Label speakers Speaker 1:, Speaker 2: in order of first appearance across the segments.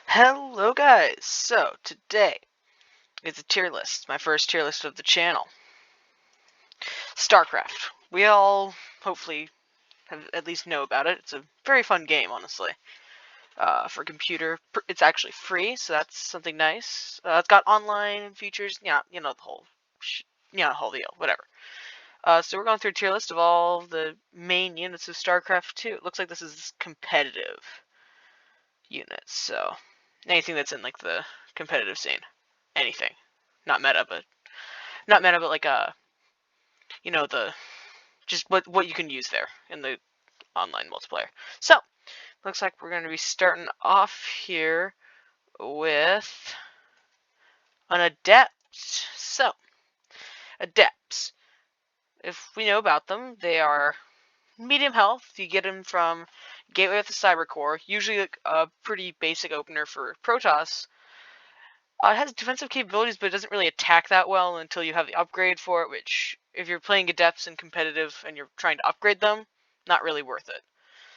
Speaker 1: Hello guys! So, today is a tier list, my first tier list of the channel. Starcraft. We all, hopefully, have at least know about it. It's a very fun game, honestly. For computer, it's actually free, so that's something nice. It's got online features, yeah, the whole, the whole deal, whatever. So we're going through a tier list of all the main units of Starcraft 2. It looks like this is competitive units, so anything that's in, like, the competitive scene. Anything. Not meta, but like the just what you can use there in the online multiplayer. So looks like we're going to be starting off here with an adept. So adepts, if we know about them, they are medium health. You get them from Gateway with the Cyber Core, usually a pretty basic opener for Protoss. It has defensive capabilities, but it doesn't really attack that well until you have the upgrade for it, which, if you're playing Adepts and competitive and you're trying to upgrade them, not really worth it.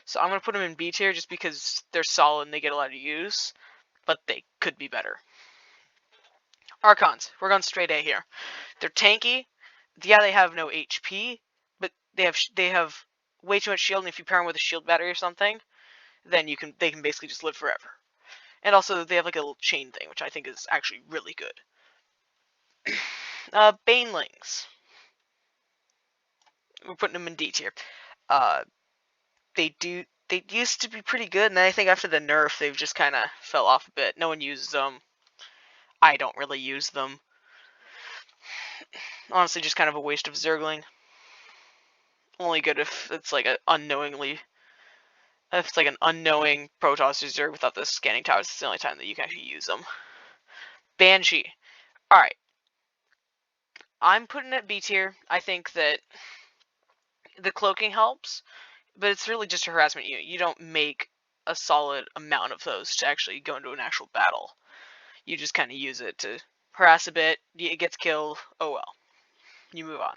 Speaker 1: So I'm going to put them in B tier just because they're solid and they get a lot of use, but they could be better. Archons, we're going straight A here. They're tanky. Yeah, they have no HP, but they have way too much shield, and if you pair them with a shield battery or something, then they can basically just live forever. And also, they have like a little chain thing, which I think is actually really good. Banelings. We're putting them in D tier. They used to be pretty good, and I think after the nerf, they've just kind of fell off a bit. No one uses them. I don't really use them. Honestly, just kind of a waste of Zergling. Only good if it's like if it's like an unknowing Protoss or Zerg without the scanning towers. It's the only time that you can actually use them. Banshee. Alright. I'm putting it at B tier. I think that the cloaking helps, but it's really just a harassment unit. You don't make a solid amount of those to actually go into an actual battle. You just kind of use it to harass a bit. It gets killed. Oh well. You move on.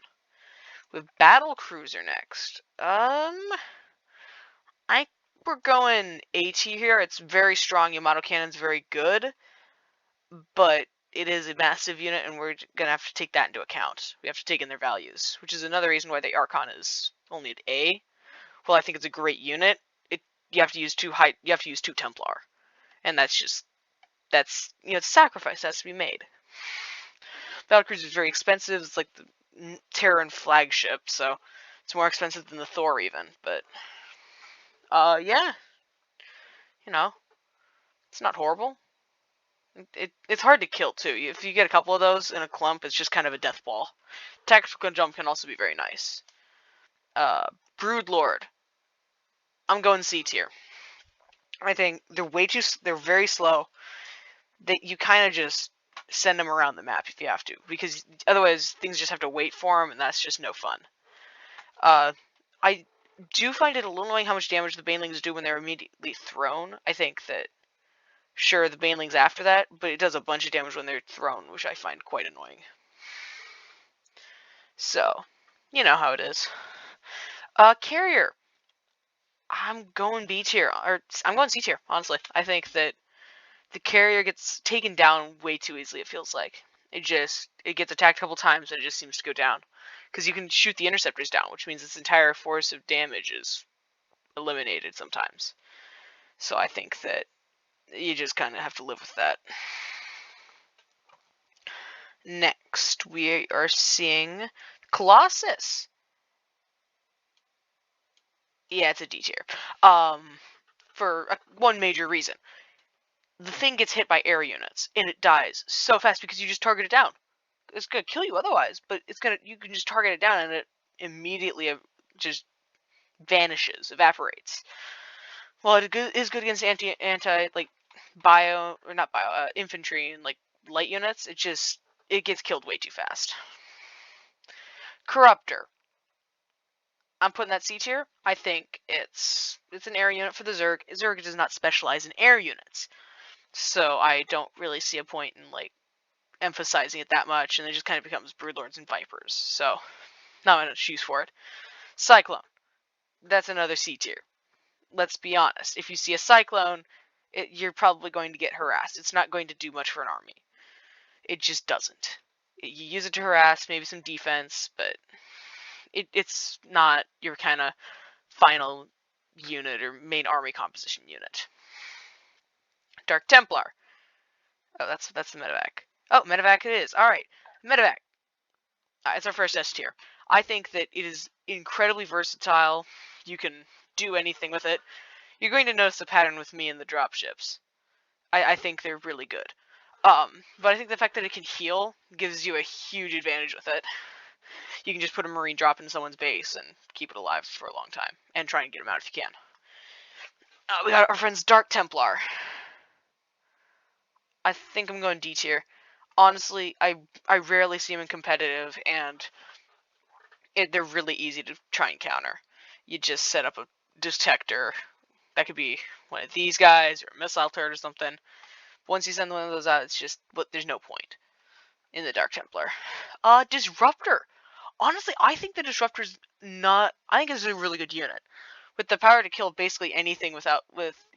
Speaker 1: With Battle Cruiser next. We're going AT here. It's very strong. Yamato Cannon's very good, but it is a massive unit, and we're gonna have to take that into account. We have to take in their values, which is another reason why the Archon is only at A. Well, I think it's a great unit. You have to use two Templar, and that's sacrifice that has to be made. Battlecruiser is very expensive. It's like the Terran flagship, so it's more expensive than the Thor even. But yeah, it's not horrible. It's hard to kill too. If you get a couple of those in a clump, it's just kind of a death ball. Tactical jump can also be very nice. Broodlord. I'm going C tier. I think they're very slow. You kind of just send them around the map if you have to, because otherwise things just have to wait for them, and that's just no fun. I do find it a little annoying how much damage the Banelings do when they're immediately thrown. I think that, sure, the Banelings after that, but it does a bunch of damage when they're thrown, which I find quite annoying. So, you know how it is. Carrier. I'm going B tier, or I'm going C tier, honestly. I think that the carrier gets taken down way too easily, it feels like. It gets attacked a couple times and it just seems to go down. Because you can shoot the interceptors down, which means its entire force of damage is eliminated sometimes. So I think that you just kind of have to live with that. Next, we are seeing Colossus. Yeah, it's a D tier. For one major reason. The thing gets hit by air units, and it dies so fast because you just target it down. It's gonna kill you otherwise, but you can just target it down, and it immediately just vanishes, evaporates. Well, it is good against anti like infantry and like light units. It gets killed way too fast. Corruptor. I'm putting that C tier. I think it's an air unit for the Zerg. Zerg does not specialize in air units, so I don't really see a point in like emphasizing it that much, and it just kind of becomes Broodlords and Vipers. So not much use for it. Cyclone. That's another C tier. Let's be honest. If you see a Cyclone, you're probably going to get harassed. It's not going to do much for an army. It just doesn't. You use it to harass, maybe some defense, but it's not your kind of final unit or main army composition unit. Dark Templar. Oh, that's the medevac. Oh, medevac it is. All right, medevac. It's our first S tier. I think that it is incredibly versatile. You can do anything with it. You're going to notice a pattern with me in the dropships. I think they're really good. But I think the fact that it can heal gives you a huge advantage with it. You can just put a marine drop in someone's base and keep it alive for a long time, and try and get them out if you can. We got our friends Dark Templar. I think I'm going D tier. Honestly, I rarely see them in competitive, and they're really easy to try and counter. You just set up a detector. That could be one of these guys, or a missile turret or something. Once you send one of those out, it's just, but there's no point in the Dark Templar. Disruptor. Honestly, I think the Disruptor's not. I think it's a really good unit with the power to kill basically anything with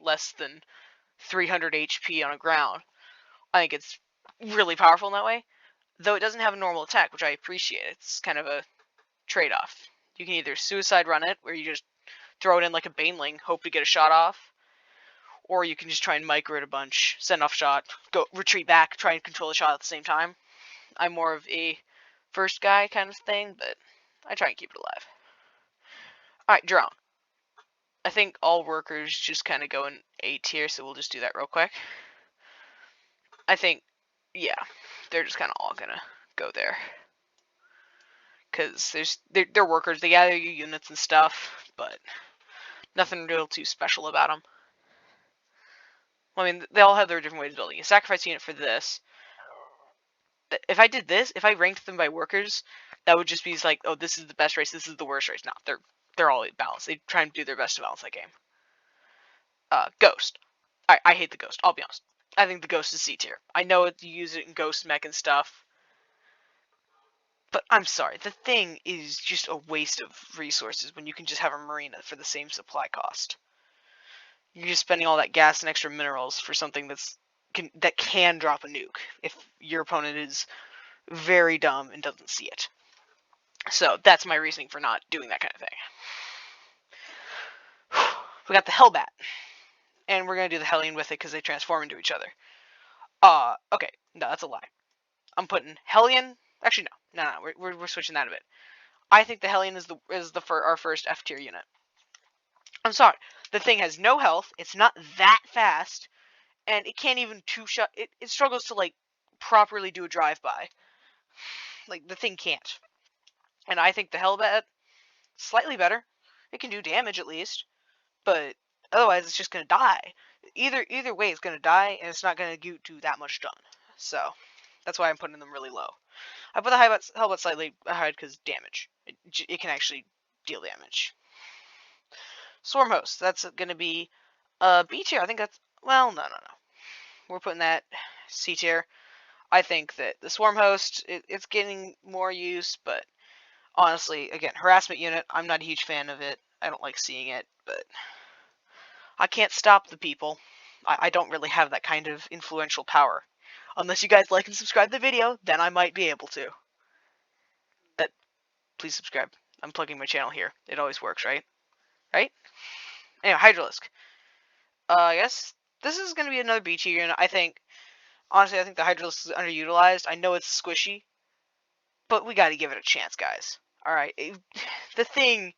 Speaker 1: less than 300 HP on a ground. I think it's really powerful in that way. Though it doesn't have a normal attack, which I appreciate. It's kind of a trade-off. You can either suicide run it, where you just throw it in like a Baneling, hope to get a shot off, or you can just try and micro it a bunch, send off shot, go retreat back, try and control the shot at the same time. I'm more of a first guy kind of thing, but I try and keep it alive. Alright, drone. I think all workers just kind of go in A tier, so we'll just do that real quick. I think, yeah, they're just kind of all gonna go there. Because they're workers, they gather your units and stuff, but nothing real too special about them. Well, I mean, they all have their different ways of building. A sacrifice unit for this. If I did this, if I ranked them by workers, that would just be like, oh, this is the best race, this is the worst race. No, they're all balanced. They try and do their best to balance that game. Ghost. I hate the Ghost, I'll be honest. I think the Ghost is C tier. I know you use it in Ghost Mech and stuff, but I'm sorry, the thing is just a waste of resources when you can just have a marina for the same supply cost. You're just spending all that gas and extra minerals for something that can drop a nuke if your opponent is very dumb and doesn't see it. So that's my reasoning for not doing that kind of thing. We got the Hellbat. And we're going to do the Hellion with it because they transform into each other. Okay. No, that's a lie. I'm putting Hellion. Actually, no. We're switching that a bit. I think the Hellion is our first F tier unit. I'm sorry. The thing has no health. It's not that fast, and it can't even two-shot. It struggles to like properly do a drive-by. Like the thing can't. And I think the Hellbat slightly better. It can do damage at least, but otherwise it's just gonna die. Either way, it's gonna die, and it's not gonna do that much done. So that's why I'm putting them really low. I put the Hellbat slightly high because damage. It can actually deal damage. Swarm Host. That's gonna be B tier. I think that's no. We're putting that C tier. I think that the Swarm Host it's getting more use, but honestly, again, harassment unit. I'm not a huge fan of it. I don't like seeing it, but I can't stop the people. I don't really have that kind of influential power. Unless you guys like and subscribe to the video, then I might be able to. But please subscribe. I'm plugging my channel here. It always works, right? Right? Anyway, Hydralisk. I guess this is going to be another B tier unit. Honestly, I think the Hydralisk is underutilized. I know it's squishy, but we got to give it a chance, guys. Alright, the thing,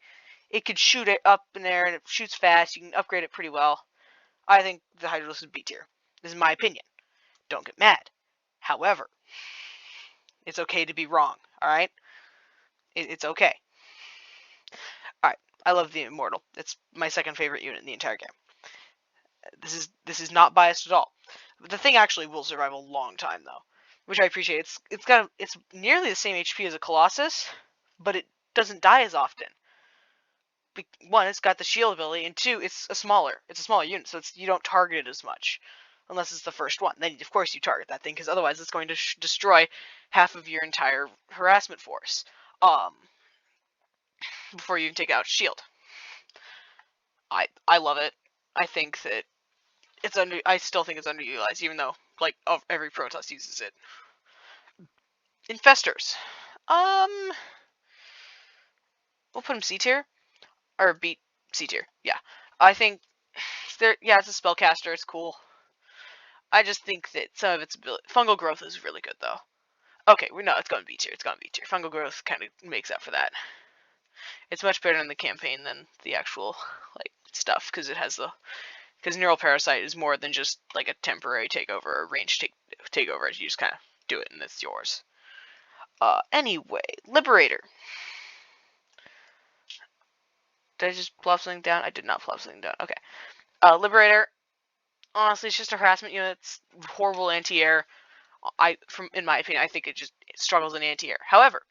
Speaker 1: it could shoot it up in there, and it shoots fast. You can upgrade it pretty well. I think the Hydralisk is B tier. This is my opinion. Don't get mad. However, it's okay to be wrong, alright? It's okay. Alright, I love the Immortal. It's my second favorite unit in the entire game. This is not biased at all. The thing actually will survive a long time, though, which I appreciate. It's nearly the same HP as a Colossus, but it doesn't die as often. One, it's got the shield ability, and two, it's a smaller unit, so you don't target it as much, unless it's the first one. Then of course you target that thing, because otherwise it's going to destroy half of your entire harassment force. Before you even take out shield. I love it. I think that I still think it's underutilized, even though like every Protoss uses it. Infestors. We'll put him C tier or B C tier. Yeah, I think yeah, it's a spellcaster. It's cool. I just think that some of its ability, fungal growth is really good though. Okay, no, it's going to B tier. It's going to B tier. Fungal growth kind of makes up for that. It's much better in the campaign than the actual like stuff because neural parasite is more than just like a temporary takeover or range takeover. You just kind of do it and it's yours. Anyway, Liberator. Did I just plop something down? I did not plop something down. Okay. Liberator. Honestly, it's just a harassment unit. It's horrible anti-air. In my opinion, I think it struggles in anti-air. However,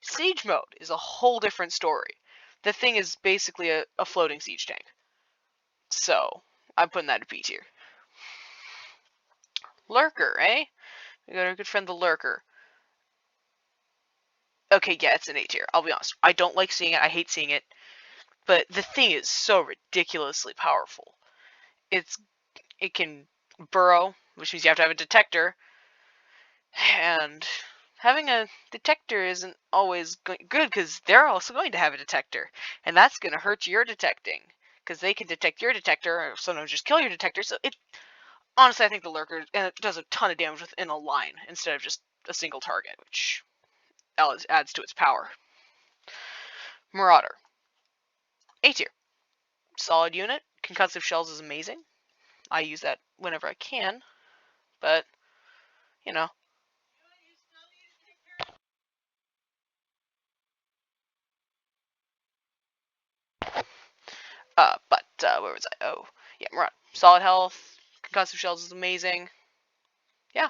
Speaker 1: siege mode is a whole different story. The thing is basically a floating siege tank. So, I'm putting that to B tier. Lurker, eh? We got our good friend the Lurker. Okay, yeah, it's an A tier. I'll be honest. I don't like seeing it. I hate seeing it. But the thing is so ridiculously powerful. It can burrow, which means you have to have a detector. And having a detector isn't always good because they're also going to have a detector. And that's going to hurt your detecting. Because they can detect your detector or sometimes just kill your detector. So honestly, I think the Lurker does a ton of damage within a line instead of just a single target, which adds to its power. Marauder. A tier. Solid unit. Concussive shells is amazing. I use that whenever I can. But, you know. Where was I? Oh, yeah, Marauder. Solid health. Concussive shells is amazing. Yeah.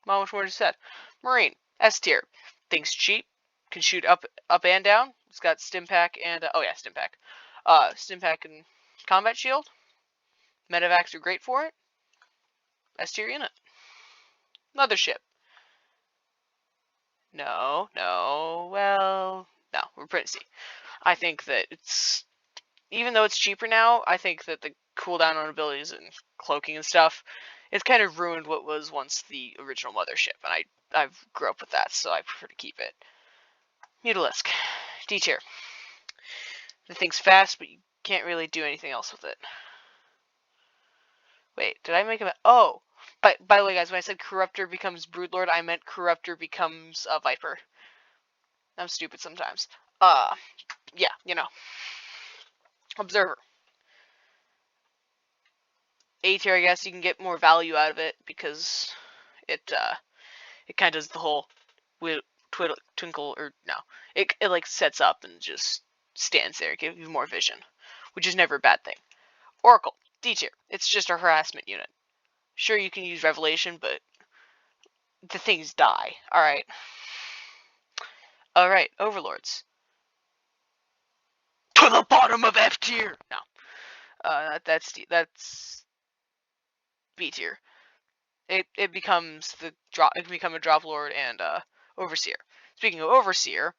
Speaker 1: Not much more to said. Marine. S tier. Thing's cheap. Can shoot up and down. It's got Stimpack and Stimpack. Stimpack and Combat Shield. Medevacs are great for it. S tier unit. Mothership. No. Well, no. We're pretty C. I think that even though it's cheaper now, I think that the cooldown on abilities and cloaking and stuff, it's kind of ruined what was once the original Mothership, and I've grew up with that, so I prefer to keep it. Mutalisk. D tier. The thing's fast, but you can't really do anything else with it. Wait, did I make a... Oh! By the way, guys, when I said Corruptor becomes Broodlord, I meant Corruptor becomes a Viper. I'm stupid sometimes. Yeah, Observer. A tier, I guess you can get more value out of it because it kind of does the whole twinkle, or no. It like sets up and just stands there, gives you more vision, which is never a bad thing. Oracle. D tier. It's just a harassment unit. Sure, you can use Revelation, but the things die. Alright. Alright, Overlords. To the bottom of F tier! No. That's B tier. It becomes it can become a Drop Lord and Overseer. Speaking of Overseer,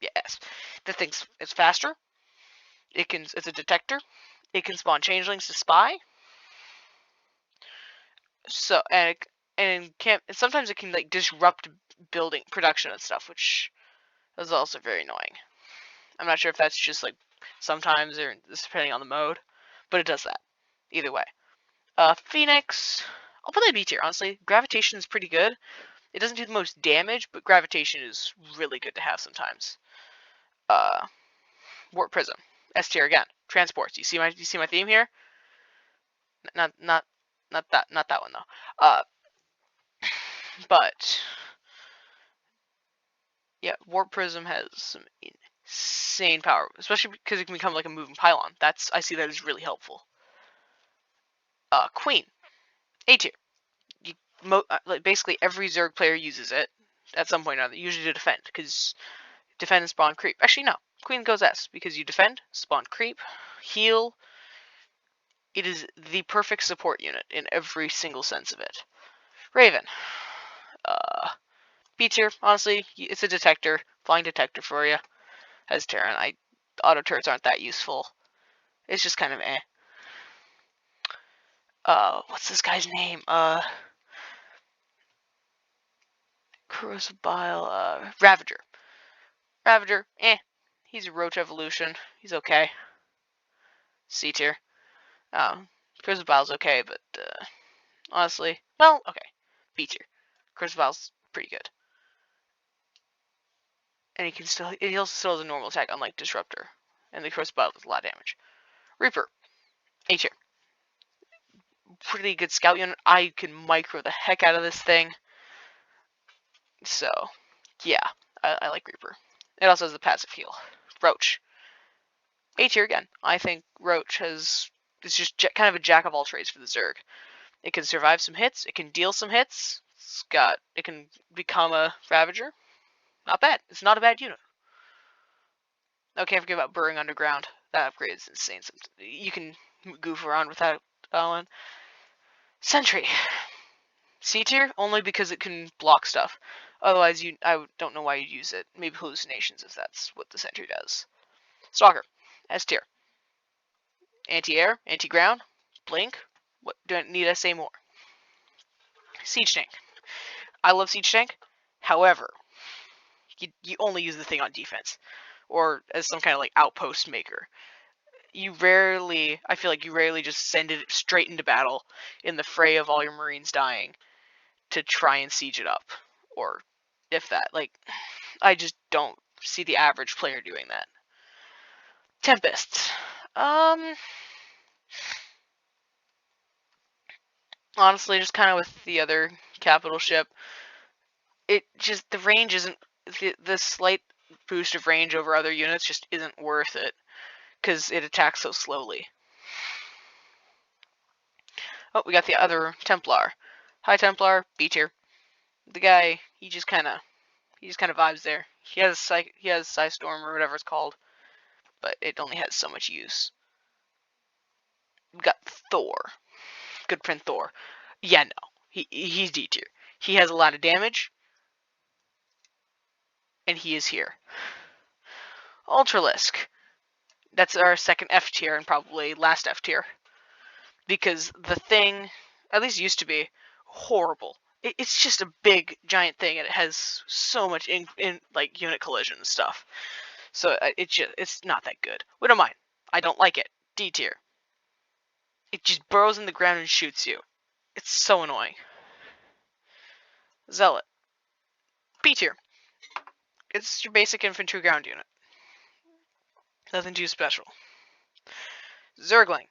Speaker 1: yes. The thing's it's faster. It's a detector. It can spawn changelings to spy. So sometimes it can like disrupt building production and stuff, which is also very annoying. I'm not sure if that's just like sometimes or depending on the mode, but it does that. Either way. Phoenix. I'll put that B tier, honestly. Gravitation is pretty good. It doesn't do the most damage, but gravitation is really good to have sometimes. Warp Prism. S tier again. Transports. You see my theme here? Not that one though. But yeah, Warp Prism has some insane power, especially because it can become like a moving pylon. I see that as really helpful. Queen. A tier. Like basically every Zerg player uses it at some point or other, usually to defend, because defend and spawn creep. Actually, no. Queen goes S, because you defend, spawn creep, heal. It is the perfect support unit in every single sense of it. Raven. B tier, honestly, it's a detector. Flying detector for you. As Terran, auto turrets aren't that useful. It's just kind of eh. what's this guy's name? Corrosive Bile, Ravager. Ravager, he's a Roach evolution. He's okay. C tier. Corrosive Bile's okay, but, honestly, well, okay. B tier. Corrosive Bile's pretty good. And he also still has a normal attack, unlike Disruptor. And the Corrosive Bile does a lot of damage. Reaper, A tier. Pretty good scout unit. I can micro the heck out of this thing. So, yeah, I like Reaper. It also has the passive heal. Roach. A tier again. I think Roach is just kind of a jack of all trades for the Zerg. It can survive some hits. It can deal some hits. It can become a Ravager. Not bad. It's not a bad unit. Oh, can't forget about Burrowing Underground. That upgrade is insane. You can goof around with that one. Sentry. C tier only because it can block stuff. Otherwise, I don't know why you'd use it. Maybe hallucinations if that's what the Sentry does. Stalker. S tier. Anti-air, anti-ground, blink. What do I need to say more? Siege tank. I love siege tank. However, you only use the thing on defense, or as some kind of like outpost maker. I feel like you rarely just send it straight into battle in the fray of all your Marines dying to try and siege it up, or if that. Like, I just don't see the average player doing that. Tempests. Honestly, just kind of with the other capital ship, the range isn't, the slight boost of range over other units just isn't worth it, because it attacks so slowly. Oh, we got the other Templar. High Templar, B tier. The guy, he just kind of vibes there. He has Psystorm or whatever it's called, but it only has so much use. We got Thor. Good friend Thor. Yeah, no. He's D tier. He has a lot of damage, and he is here. Ultralisk. That's our second F tier and probably last F tier. Because the thing, at least used to be, horrible. It's just a big, giant thing, and it has so much in like unit collision and stuff. So it's not that good. We don't mind. I don't like it. D tier. It just burrows in the ground and shoots you. It's so annoying. Zealot. B tier. It's your basic infantry ground unit. Nothing too special. Zergling.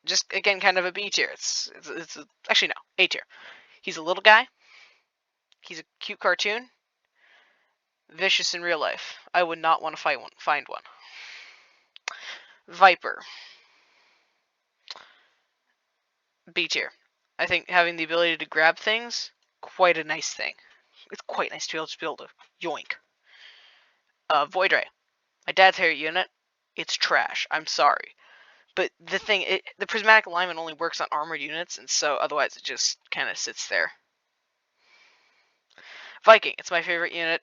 Speaker 1: Just, again, kind of a B tier. Actually, no. A tier. He's a little guy. He's a cute cartoon. Vicious in real life. I would not want to find one. Viper. B tier. I think having the ability to grab things, quite a nice thing. It's quite nice to be able to yoink. Void Ray. My dad's hair unit. It's trash. I'm sorry. But the prismatic alignment only works on armored units, and so otherwise it just kind of sits there. Viking. It's my favorite unit.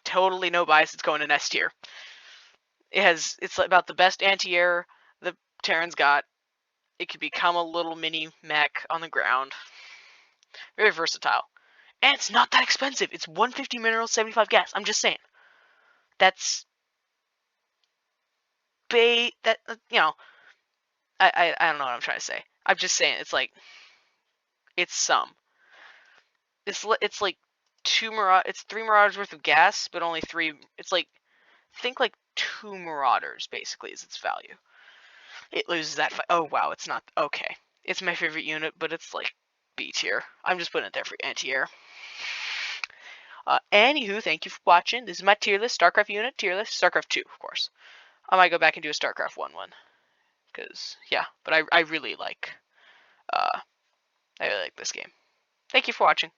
Speaker 1: Totally no bias. It's going in S tier. It's about the best anti-air the Terran's got. It can become a little mini mech on the ground. Very versatile. And it's not that expensive. It's 150 minerals, 75 gas. I'm just saying. That's I don't know what I'm trying to say. I'm just saying it's like it's like it's 3 Marauders worth of gas, but only 3. It's like think like 2 Marauders basically is its value. It loses that. Oh wow, it's not okay. It's my favorite unit, but it's like B tier. I'm just putting it there for anti-air. Anywho, thank you for watching. This is my tier list, Starcraft unit, tier list, Starcraft 2, of course. I might go back and do a Starcraft 1 one. Because, yeah, but I really like this game. Thank you for watching.